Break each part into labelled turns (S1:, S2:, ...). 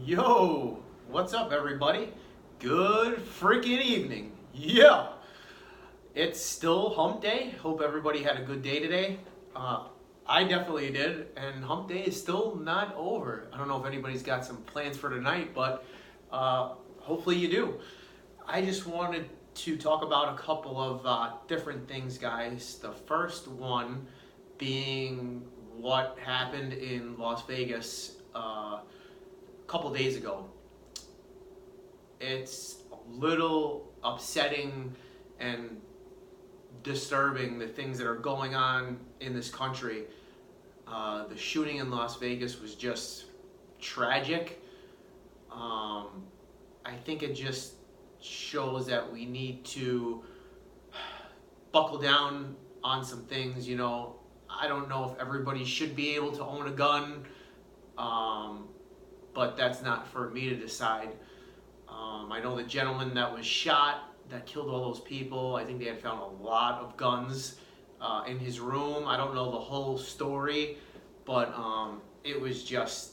S1: Yo, what's up, everybody? Good freaking evening. Yeah, it's still hump day. Hope everybody had a good day today. I definitely did, and hump day is still not over. I don't know if anybody's got some plans for tonight, but hopefully you do. I just wanted to talk about a couple of different things, guys. The first one being what happened in Las Vegas a couple days ago. It's a little upsetting and disturbing, the things that are going on in this country. The shooting in Las Vegas was just tragic. I think it just shows that we need to buckle down on some things. I don't know if everybody should be able to own a gun, but that's not for me to decide. I know the gentleman that was shot, that killed all those people, I think they had found a lot of guns in his room. I don't know the whole story, but it was just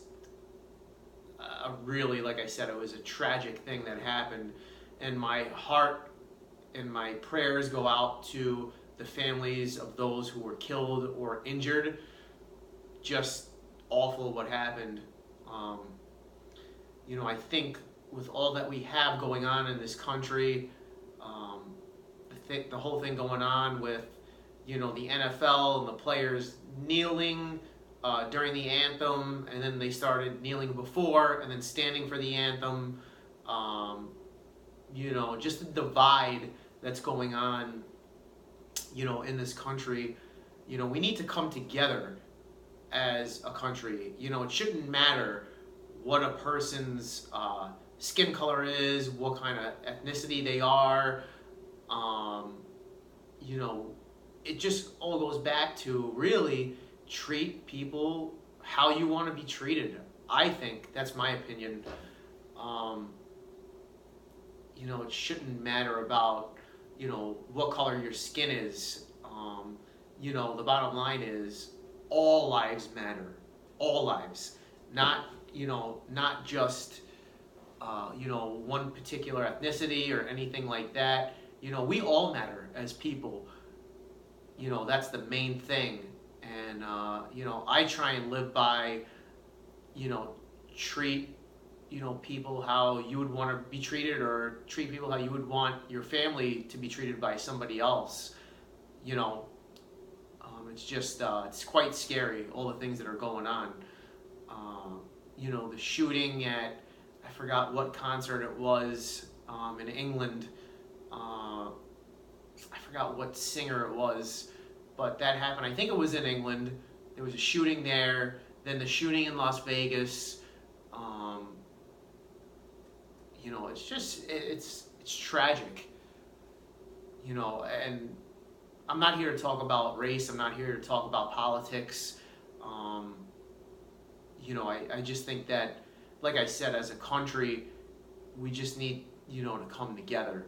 S1: really, like I said, it was a tragic thing that happened. And my heart and my prayers go out to the families of those who were killed or injured. Just awful what happened. I think with all that we have going on in this country, the whole thing going on with, the NFL and the players kneeling during the anthem, and then they started kneeling before, and then standing for the anthem. Just the divide that's going on, in this country. We need to come together as a country. It shouldn't matter what a person's skin color is, what kind of ethnicity they are. It just all goes back to really treat people how you want to be treated. I think that's my opinion. It shouldn't matter about what color your skin is. The bottom line is all lives matter. All lives, not just one particular ethnicity or anything like that. We all matter as people. That's the main thing. And I try and live by, treat people how you would want to be treated, or treat people how you would want your family to be treated by somebody else. It's just it's quite scary, all the things that are going on. The shooting at, I forgot what concert it was, in England. I forgot what singer it was, but that happened. I think it was in England. There was a shooting there, then the shooting in Las Vegas. It's just it's tragic. And I'm not here to talk about race. I'm not here to talk about politics. I just think that, like I said, as a country, we just need, to come together.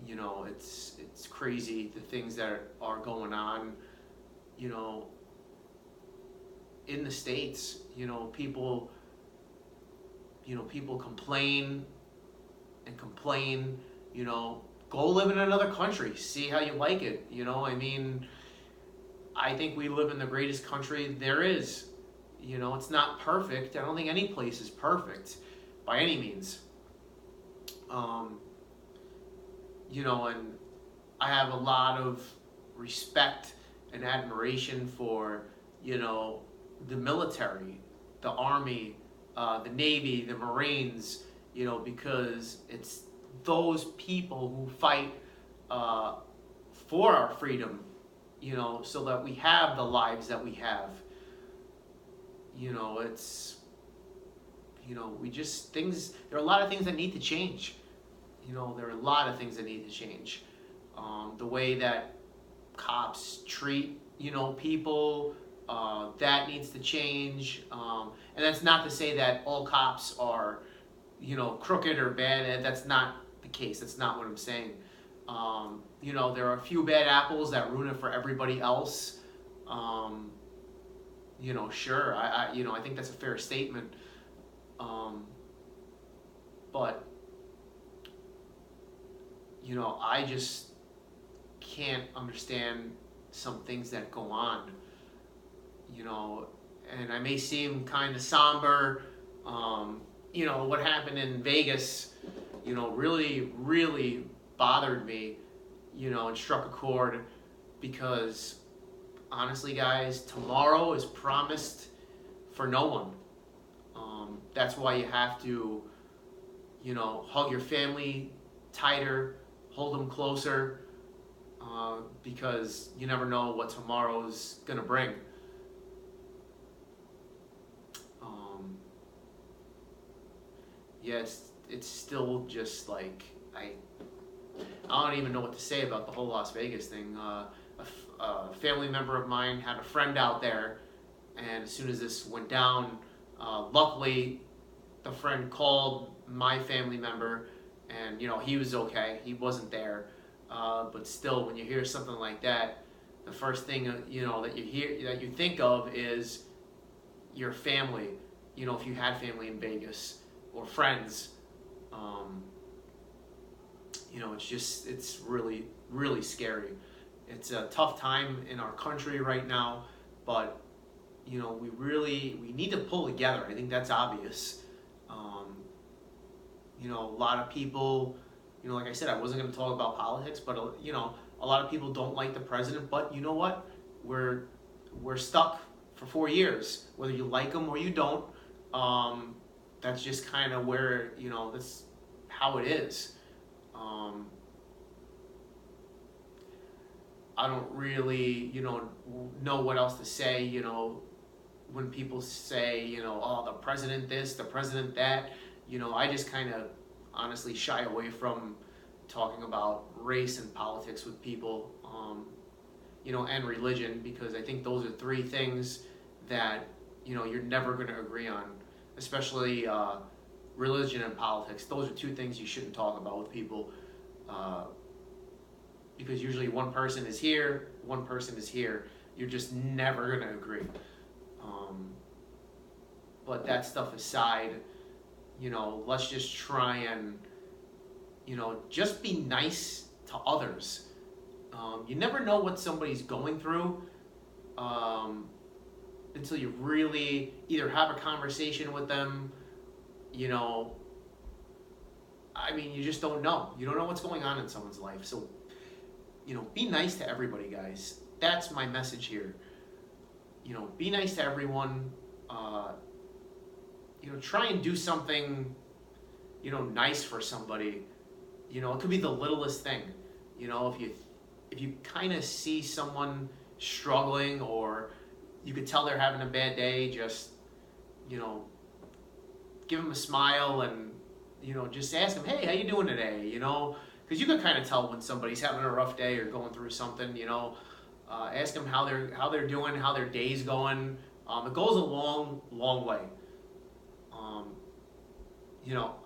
S1: It's crazy, the things that are going on, in the States. People complain and complain. Go live in another country, see how you like it. I think we live in the greatest country there is. It's not perfect. I don't think any place is perfect by any means. And I have a lot of respect and admiration for, the military, the Army, the Navy, the Marines, because it's those people who fight for our freedom, so that we have the lives that we have. It's, we just, there are a lot of things that need to change. There are a lot of things that need to change. The way that cops treat, people, that needs to change. And that's not to say that all cops are, crooked or bad. That's not the case. That's not what I'm saying. There are a few bad apples that ruin it for everybody else. Sure, I think that's a fair statement. Um, but I just can't understand some things that go on. You know, and I may seem kind of somber. What happened in Vegas, really, really bothered me, and struck a chord because honestly, guys, tomorrow is promised for no one. That's why you have to, hug your family tighter, hold them closer, because you never know what tomorrow's gonna bring. Um, yeah, it's still just like I don't even know what to say about the whole Las Vegas thing. A family member of mine had a friend out there, and as soon as this went down, luckily the friend called my family member, and he was okay. He wasn't there, but still, when you hear something like that, the first thing that you think of is your family. If you had family in Vegas or friends. Um, it's really, really scary. It's a tough time in our country right now, but we need to pull together. I think that's obvious. A lot of people, like I said, I wasn't going to talk about politics, but a lot of people don't like the president. But you know what? We're stuck for 4 years, whether you like him or you don't. That's just kind of where that's how it is. I don't really, know what else to say, when people say, oh, the president this, the president that, I just kind of honestly shy away from talking about race and politics with people, and religion, because I think those are three things that, you're never going to agree on, especially religion and politics. Those are two things you shouldn't talk about with people. Because usually one person is here, one person is here. You're just never going to agree. But that stuff aside, let's just try and, just be nice to others. You never know what somebody's going through until you really either have a conversation with them, you just don't know. You don't know what's going on in someone's life. So, be nice to everybody, guys. That's my message here. Be nice to everyone. Try and do something, nice for somebody. It could be the littlest thing. If you kind of see someone struggling, or you could tell they're having a bad day, just, give them a smile and, just ask them, hey, how you doing today? Because you can kind of tell when somebody's having a rough day or going through something. Ask them how they're doing, how their day's going. It goes a long, long way.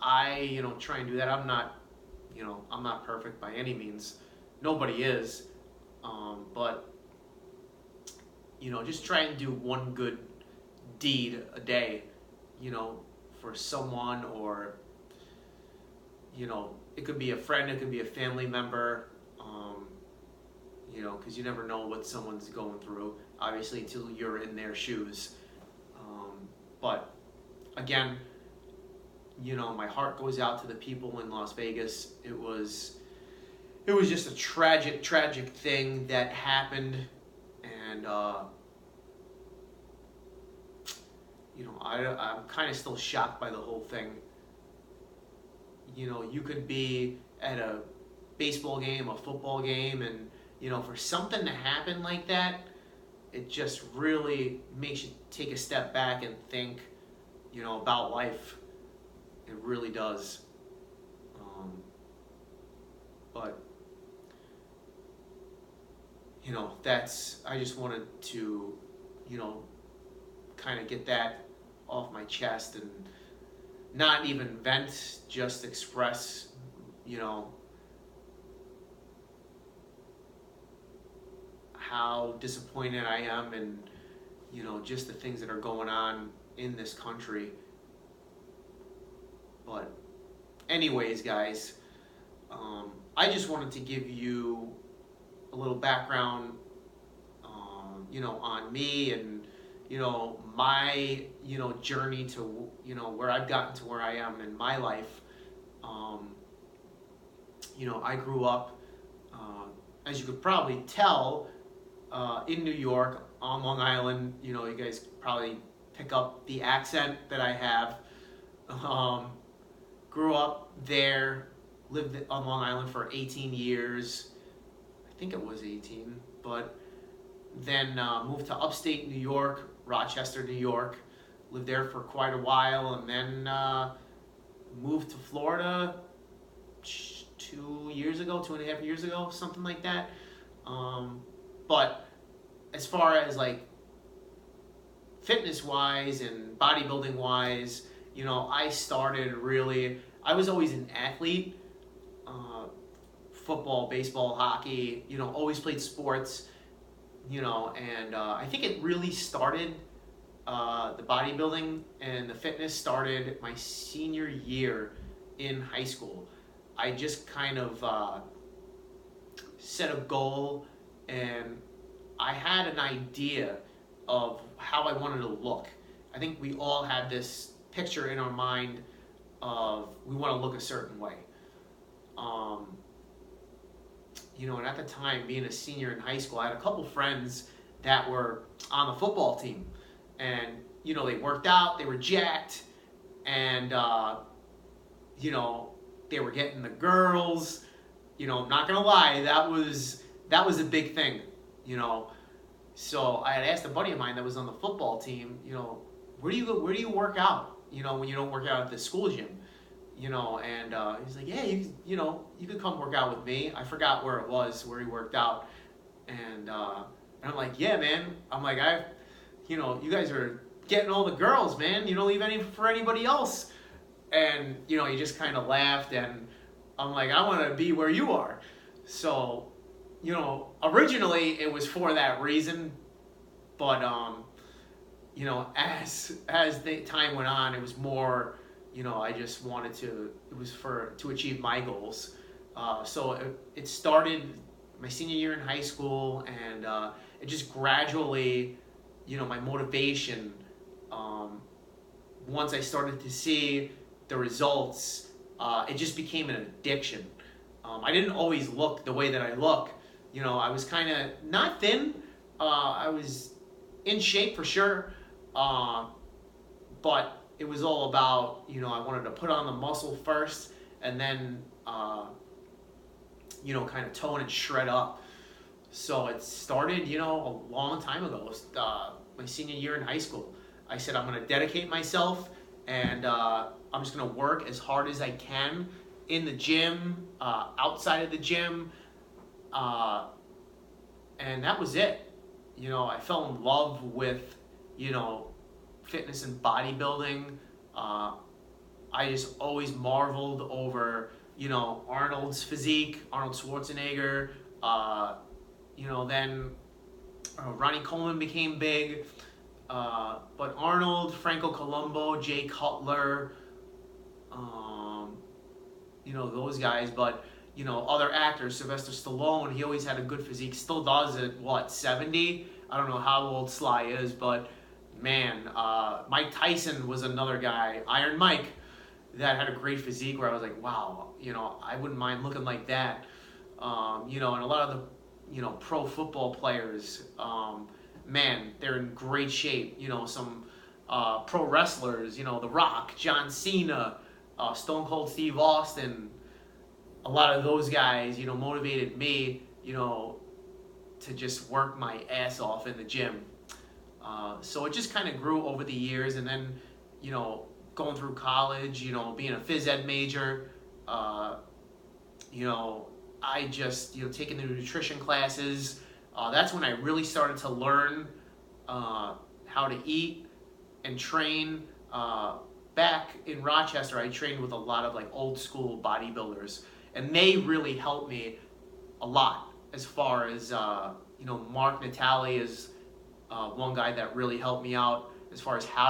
S1: I try and do that. I'm not perfect by any means. Nobody is. But just try and do one good deed a day. For someone, or it could be a friend, it could be a family member, because you never know what someone's going through, obviously, until you're in their shoes. But again, my heart goes out to the people in Las Vegas. It was just a tragic, tragic thing that happened, and I'm kind of still shocked by the whole thing. You could be at a baseball game, a football game, and for something to happen like that, it just really makes you take a step back and think, about life. It really does. But I just wanted to, kind of get that off my chest and not even vent, just express, how disappointed I am, and just the things that are going on in this country. But anyways, guys, I just wanted to give you a little background, on me and, my, journey to, where I've gotten to where I am in my life. I grew up, as you could probably tell, in New York, on Long Island. You guys probably pick up the accent that I have. Grew up there, lived on Long Island for 18 years. I think it was 18, but then moved to upstate New York, Rochester, New York. Lived there for quite a while, and then moved to Florida 2.5 years ago, something like that. But as far as like fitness wise and bodybuilding wise, I was always an athlete. Football, baseball, hockey, always played sports, and I think it really started, the bodybuilding and the fitness started my senior year in high school. I just kind of set a goal, and I had an idea of how I wanted to look. I think we all had this picture in our mind of we want to look a certain way. And at the time, being a senior in high school, I had a couple friends that were on the football team, and they worked out, they were jacked, and they were getting the girls. I'm not gonna lie, that was a big thing. So I had asked a buddy of mine that was on the football team, where do you work out? When you don't work out at the school gym. And he's like, yeah, you could come work out with me. I forgot where it was, where he worked out. And I'm like, yeah, man. I'm like, you guys are getting all the girls, man. You don't leave any for anybody else. And, he just kind of laughed, and I'm like, I want to be where you are. So, originally it was for that reason, but, as the time went on, it was more, I just wanted to achieve my goals. So it started my senior year in high school, and it just gradually, my motivation, once I started to see the results, it just became an addiction. I didn't always look the way that I look. I was kind of not thin. I was in shape for sure, but it was all about, I wanted to put on the muscle first, and then, kind of tone and shred up. So it started, a long time ago, my senior year in high school. I said, I'm going to dedicate myself, and I'm just going to work as hard as I can in the gym, outside of the gym, and that was it. I fell in love with, fitness and bodybuilding. I just always marveled over, Arnold's physique, Arnold Schwarzenegger. Then Ronnie Coleman became big. But Arnold, Franco Columbu, Jay Cutler, those guys. But, other actors, Sylvester Stallone, he always had a good physique. Still does at, 70? I don't know how old Sly is, but man, Mike Tyson was another guy, Iron Mike, that had a great physique where I was like, wow, I wouldn't mind looking like that. And a lot of the, pro football players, man, they're in great shape. Some pro wrestlers, The Rock, John Cena, Stone Cold Steve Austin, a lot of those guys, motivated me, to just work my ass off in the gym. So it just kind of grew over the years, and then, going through college, being a phys ed major, I just, taking the nutrition classes, that's when I really started to learn how to eat and train. Back in Rochester, I trained with a lot of like old school bodybuilders, and they really helped me a lot as far as, Mark Natale is one guy that really helped me out as far as how